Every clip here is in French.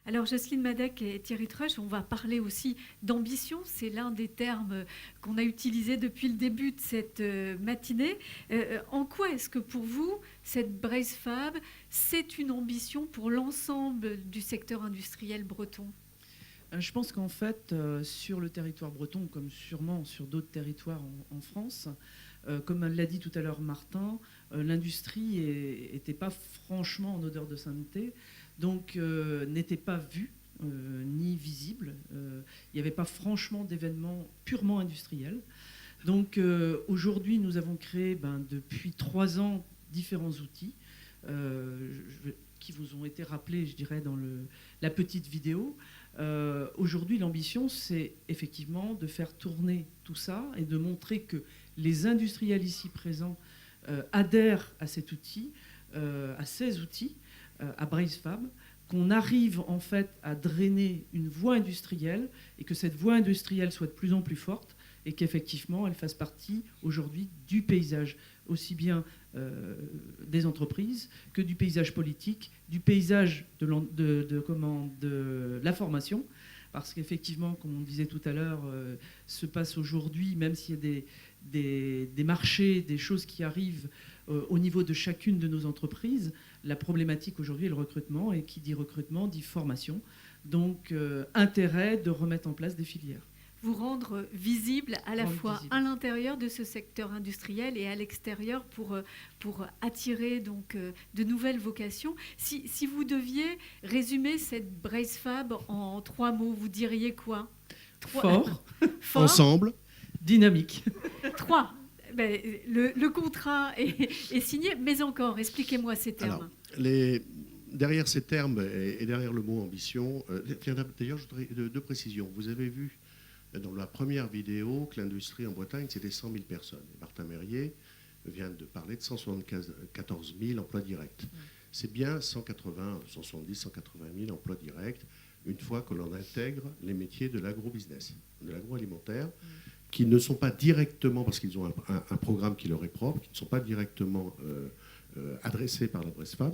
Alors Jocelyne Madec et Thierry Trush, on va parler aussi d'ambition. C'est l'un des termes qu'on a utilisé depuis le début de cette matinée. En quoi est-ce que pour vous, cette Brace Fab, c'est une ambition pour l'ensemble du secteur industriel breton? Je pense qu'en fait, sur le territoire breton, comme sûrement sur d'autres territoires en France, comme l'a dit tout à l'heure Martin, l'industrie n'était pas franchement en odeur de sainteté, donc n'était pas vue ni visible. Il n'y avait pas franchement d'événements purement industriels. Donc aujourd'hui, nous avons créé depuis 3 ans différents outils qui vous ont été rappelés, je dirais, dans la petite vidéo. Aujourd'hui, l'ambition, c'est effectivement de faire tourner tout ça et de montrer que les industriels ici présents adhèrent à cet outil, à ces outils, à BraceFab, qu'on arrive en fait à drainer une voie industrielle et que cette voie industrielle soit de plus en plus forte et qu'effectivement elle fasse partie aujourd'hui du paysage, aussi bien des entreprises que du paysage politique, du paysage de la formation. Parce qu'effectivement, comme on disait tout à l'heure, se passe aujourd'hui, même s'il y a des marchés, des choses qui arrivent au niveau de chacune de nos entreprises, la problématique aujourd'hui est le recrutement, et qui dit recrutement dit formation. Donc intérêt de remettre en place des filières. Vous rendre visible à la fois à l'intérieur de ce secteur industriel et à l'extérieur pour attirer donc de nouvelles vocations. Si vous deviez résumer cette BraceFab en 3 mots, vous diriez quoi? Fort, ensemble, dynamique. 3. Ben, le contrat est signé, mais encore, expliquez-moi ces termes. Alors, derrière ces termes et derrière le mot ambition, d'ailleurs, je voudrais deux précisions. Vous avez vu dans la première vidéo que l'industrie en Bretagne, c'était 100 000 personnes. Et Martin Merrier vient de parler de 174 000 emplois directs. C'est bien 170, 180 000 emplois directs, une fois que l'on intègre les métiers de l'agro-business, de l'agroalimentaire, qui ne sont pas directement, parce qu'ils ont un programme qui leur est propre, qui ne sont pas directement adressés par la BraceFab,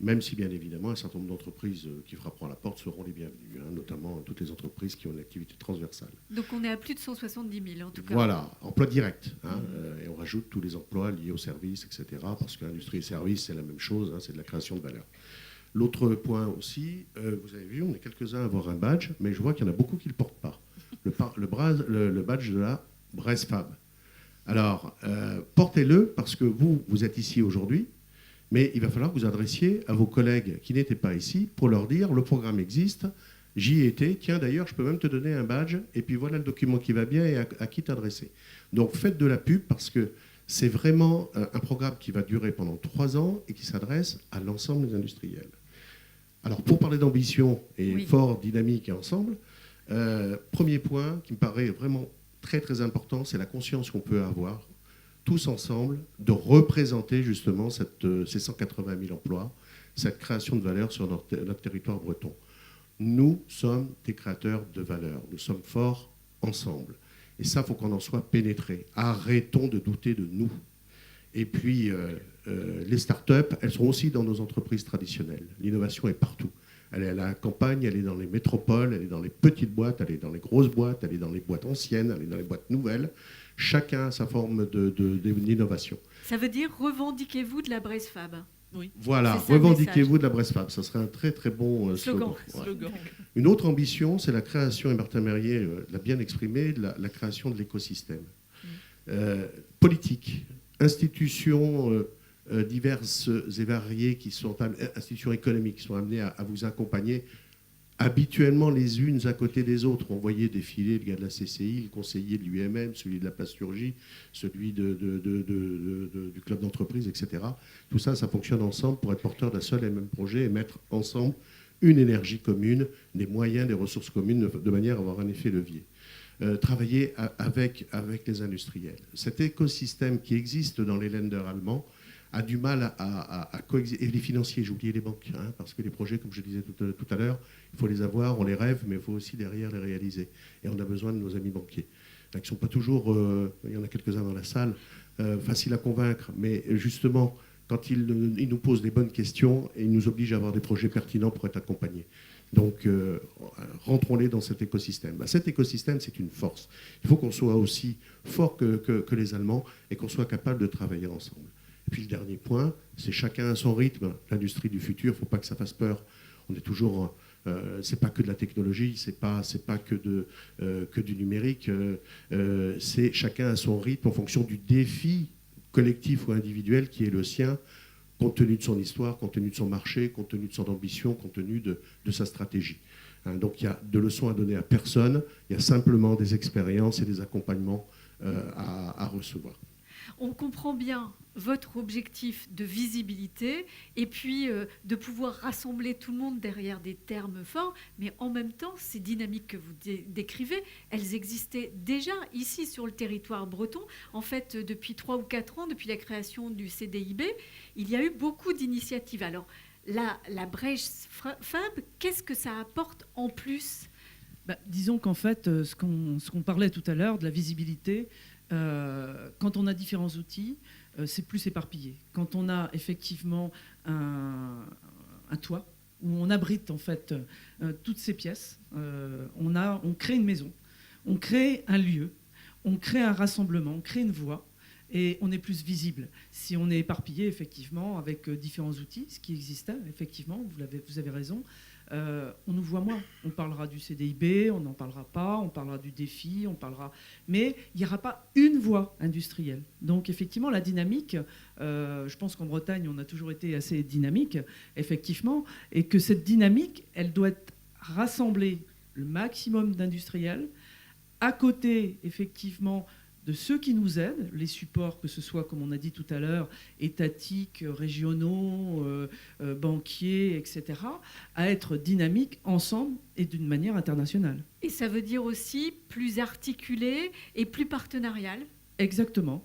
même si bien évidemment un certain nombre d'entreprises qui frapperont à la porte seront les bienvenues, notamment toutes les entreprises qui ont une activité transversale. Donc on est à plus de 170 000 en tout cas. Voilà, emplois directs. Et on rajoute tous les emplois liés aux services, etc. Parce que l'industrie et services, c'est la même chose, c'est de la création de valeur. L'autre point aussi, vous avez vu, on est quelques-uns à avoir un badge, mais je vois qu'il y en a beaucoup qui ne le portent pas. Le badge de la BraceFab. Alors, portez-le parce que vous êtes ici aujourd'hui, mais il va falloir que vous adressiez à vos collègues qui n'étaient pas ici pour leur dire le programme existe, j'y étais, tiens d'ailleurs je peux même te donner un badge et puis voilà le document qui va bien et à qui t'adresser. Donc faites de la pub parce que c'est vraiment un programme qui va durer pendant 3 ans et qui s'adresse à l'ensemble des industriels. Alors pour parler d'ambition et fort, dynamique et ensemble, premier point qui me paraît vraiment très très important, c'est la conscience qu'on peut avoir tous ensemble, de représenter justement ces 180 000 emplois, cette création de valeur sur notre territoire breton. Nous sommes des créateurs de valeur, nous sommes forts ensemble. Et ça, il faut qu'on en soit pénétré. Arrêtons de douter de nous. Et puis, les start-up, elles sont aussi dans nos entreprises traditionnelles. L'innovation est partout. Elle est à la campagne, elle est dans les métropoles, elle est dans les petites boîtes, elle est dans les grosses boîtes, elle est dans les boîtes anciennes, elle est dans les boîtes nouvelles. Chacun a sa forme d'innovation. Ça veut dire revendiquez-vous de la BraceFab. Oui. Voilà, revendiquez-vous de la BraceFab. Ça serait un très très bon slogan. Slogan. Une autre ambition, c'est la création, et Martin Merrier l'a bien exprimé, la création de l'écosystème. Politique, institutions diverses et variées, institutions économiques qui sont amenées à vous accompagner habituellement les unes à côté des autres. On voyait défiler le gars de la CCI, le conseiller de l'UMM, celui de la plasturgie, celui du club d'entreprise, etc. Tout ça, ça fonctionne ensemble pour être porteur d'un seul et même projet et mettre ensemble une énergie commune, des moyens, des ressources communes, de manière à avoir un effet levier. Travailler avec les industriels. Cet écosystème qui existe dans les lenders allemands a du mal à coexister. Et les financiers, j'ai oublié les banques, parce que les projets, comme je disais tout à l'heure, il faut les avoir, on les rêve, mais il faut aussi derrière les réaliser. Et on a besoin de nos amis banquiers, qui ne sont pas toujours, il y en a quelques-uns dans la salle, faciles à convaincre, mais justement, quand ils nous posent des bonnes questions, ils nous obligent à avoir des projets pertinents pour être accompagnés. Donc, rentrons-les dans cet écosystème. Cet écosystème, c'est une force. Il faut qu'on soit aussi fort que les Allemands et qu'on soit capable de travailler ensemble. Et puis le dernier point, c'est chacun à son rythme. L'industrie du futur, il ne faut pas que ça fasse peur. On est toujours... c'est pas que de la technologie, c'est pas que du numérique. C'est chacun à son rythme en fonction du défi collectif ou individuel qui est le sien, compte tenu de son histoire, compte tenu de son marché, compte tenu de son ambition, compte tenu de sa stratégie. Donc il y a de leçons à donner à personne, il y a simplement des expériences et des accompagnements à recevoir. On comprend bien votre objectif de visibilité et puis de pouvoir rassembler tout le monde derrière des termes forts, mais en même temps, ces dynamiques que vous décrivez, elles existaient déjà ici sur le territoire breton. En fait, depuis 3 ou 4 ans, depuis la création du CDIB, il y a eu beaucoup d'initiatives. Alors, la brèche Fab, qu'est-ce que ça apporte en plus ? Disons qu'en fait, ce qu'on parlait tout à l'heure de la visibilité, quand on a différents outils, c'est plus éparpillé. Quand on a effectivement un toit où on abrite en fait toutes ces pièces, on crée une maison, on crée un lieu, on crée un rassemblement, on crée une voie et on est plus visible. Si on est éparpillé effectivement avec différents outils, ce qui existait effectivement, vous avez raison, on nous voit moins. On parlera du CDIB, on n'en parlera pas, on parlera du défi, on parlera... Mais il n'y aura pas une voie industrielle. Donc effectivement, la dynamique, je pense qu'en Bretagne, on a toujours été assez dynamique, effectivement, et que cette dynamique, elle doit rassembler le maximum d'industriels, à côté, effectivement, de ceux qui nous aident, les supports, que ce soit, comme on a dit tout à l'heure, étatiques, régionaux, banquiers, etc., à être dynamiques ensemble et d'une manière internationale. Et ça veut dire aussi plus articulé et plus partenarial ? Exactement.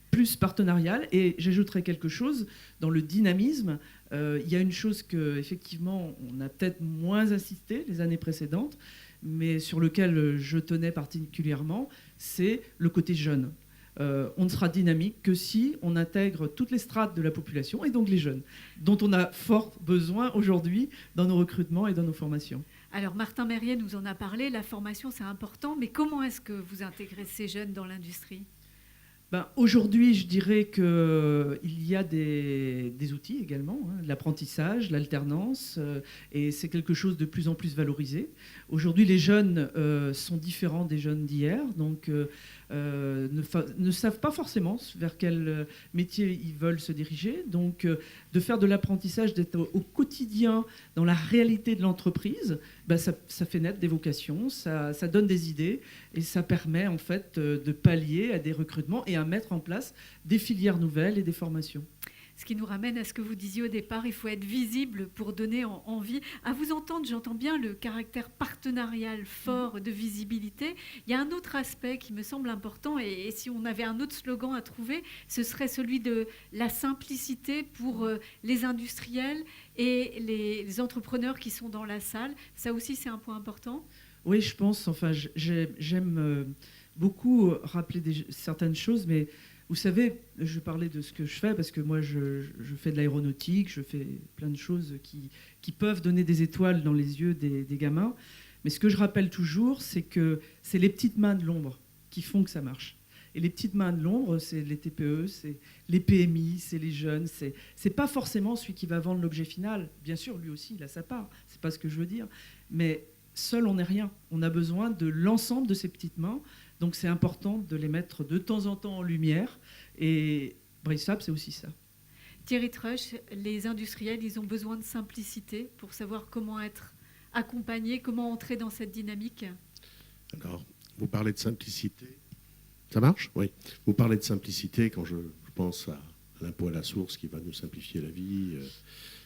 Plus partenarial. Et j'ajouterais quelque chose, dans le dynamisme, il y a une chose qu'effectivement, on a peut-être moins insisté les années précédentes, mais sur lequel je tenais particulièrement, c'est le côté jeune. On ne sera dynamique que si on intègre toutes les strates de la population, et donc les jeunes, dont on a fort besoin aujourd'hui dans nos recrutements et dans nos formations. Alors Martin Merrier nous en a parlé, la formation c'est important, mais comment est-ce que vous intégrez ces jeunes dans l'industrie ? Aujourd'hui, je dirais qu'il y a des outils également, l'apprentissage, l'alternance, et c'est quelque chose de plus en plus valorisé. Aujourd'hui, les jeunes sont différents des jeunes d'hier, donc ne savent pas forcément vers quel métier ils veulent se diriger. Donc, de faire de l'apprentissage, d'être au quotidien dans la réalité de l'entreprise, ça fait naître des vocations, ça donne des idées et ça permet en fait de pallier à des recrutements et à mettre en place des filières nouvelles et des formations. Ce qui nous ramène à ce que vous disiez au départ, il faut être visible pour donner envie. À vous entendre, j'entends bien le caractère partenarial fort de visibilité. Il y a un autre aspect qui me semble important, et si on avait un autre slogan à trouver, ce serait celui de la simplicité pour les industriels et les entrepreneurs qui sont dans la salle. Ça aussi, c'est un point important. Oui, je pense. Enfin, j'aime beaucoup rappeler certaines choses, mais vous savez, je parlais de ce que je fais parce que moi, je fais de l'aéronautique, je fais plein de choses qui peuvent donner des étoiles dans les yeux des gamins. Mais ce que je rappelle toujours, c'est que c'est les petites mains de l'ombre qui font que ça marche. Et les petites mains de l'ombre, c'est les TPE, c'est les PMI, c'est les jeunes. C'est pas forcément celui qui va vendre l'objet final. Bien sûr, lui aussi, il a sa part. C'est pas ce que je veux dire. Mais seul, on n'est rien. On a besoin de l'ensemble de ces petites mains. Donc c'est important de les mettre de temps en temps en lumière. Et Bricefab, c'est aussi ça. Thierry Trusch, les industriels, ils ont besoin de simplicité pour savoir comment être accompagnés, comment entrer dans cette dynamique. Alors, vous parlez de simplicité. Ça marche ? Oui. Vous parlez de simplicité quand je pense à l'impôt à la source qui va nous simplifier la vie,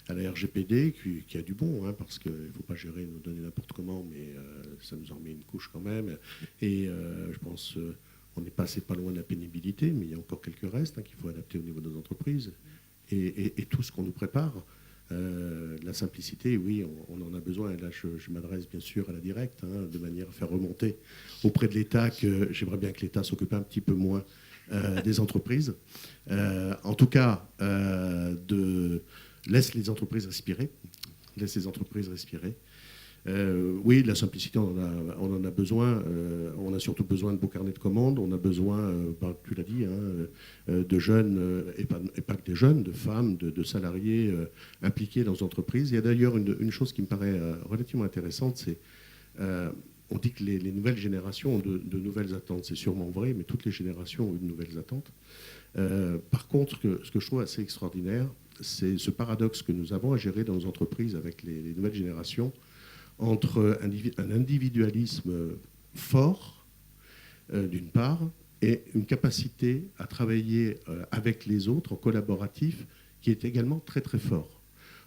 à la RGPD qui a du bon, parce qu'il ne faut pas gérer nos données n'importe comment, mais ça nous en met une couche quand même. Et je pense on n'est passé pas loin de la pénibilité, mais il y a encore quelques restes qu'il faut adapter au niveau de nos entreprises. Et tout ce qu'on nous prépare, la simplicité, oui, on en a besoin. Et là, je m'adresse bien sûr à la directe, de manière à faire remonter auprès de l'État que j'aimerais bien que l'État s'occupe un petit peu moins des entreprises. En tout cas, laisse les entreprises respirer. Oui, de la simplicité, on en a besoin. On a surtout besoin de beaux carnets de commandes. On a besoin, tu l'as dit, de jeunes, et pas que des jeunes, de femmes, de salariés impliqués dans les entreprises. Il y a d'ailleurs une chose qui me paraît relativement intéressante, c'est on dit que les nouvelles générations ont de nouvelles attentes. C'est sûrement vrai, mais toutes les générations ont eu de nouvelles attentes. Par contre, ce que je trouve assez extraordinaire, c'est ce paradoxe que nous avons à gérer dans nos entreprises avec les nouvelles générations, entre un individualisme fort, d'une part, et une capacité à travailler avec les autres en collaboratif qui est également très très fort.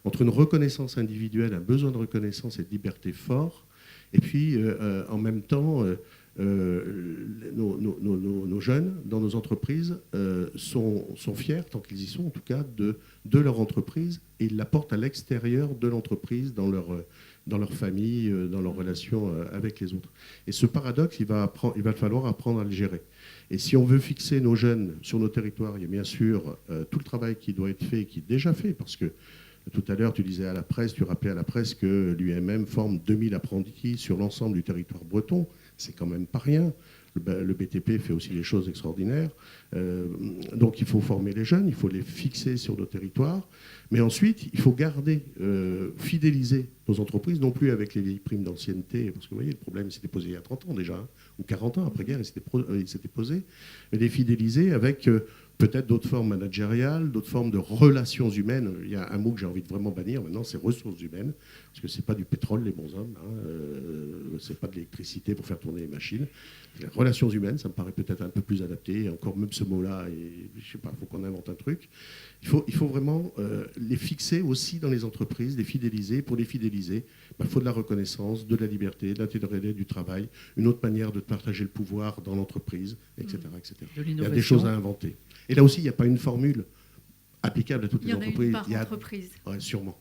Entre une reconnaissance individuelle, un besoin de reconnaissance et de liberté fort, et puis en même temps, nos jeunes dans nos entreprises sont fiers, tant qu'ils y sont en tout cas, de leur entreprise, et ils l'apportent à l'extérieur de l'entreprise, dans leur famille, dans leurs relations avec les autres. Et ce paradoxe, il va falloir apprendre à le gérer. Et si on veut fixer nos jeunes sur nos territoires, il y a bien sûr tout le travail qui doit être fait, qui est déjà fait, parce que tout à l'heure, tu disais à la presse, tu rappelais à la presse que l'UMM forme 2000 apprentis sur l'ensemble du territoire breton. C'est quand même pas rien. Le BTP fait aussi des choses extraordinaires. Donc il faut former les jeunes, il faut les fixer sur nos territoires. Mais ensuite, il faut garder, fidéliser nos entreprises, non plus avec les vieilles primes d'ancienneté, parce que vous voyez, le problème il s'était posé il y a 30 ans déjà, hein, ou 40 ans après-guerre, il s'était posé, mais les fidéliser avec peut-être d'autres formes managériales, d'autres formes de relations humaines. Il y a un mot que j'ai envie de vraiment bannir maintenant, c'est ressources humaines, parce que c'est pas du pétrole, les bons hommes, hein, c'est pas de l'électricité pour faire tourner les machines. Les relations humaines, ça me paraît peut-être un peu plus adapté, et encore même ce mot-là, et je sais pas, il faut qu'on invente un truc. Il faut vraiment les fixer aussi dans les entreprises, les fidéliser. Pour les fidéliser, il faut de la reconnaissance, de la liberté, de l'intégrité du travail, une autre manière de partager le pouvoir dans l'entreprise, etc. etc. Il y a des choses à inventer. Et là aussi, il n'y a pas une formule applicable à toutes les entreprises. Il y en a une par entreprise. Ouais, sûrement.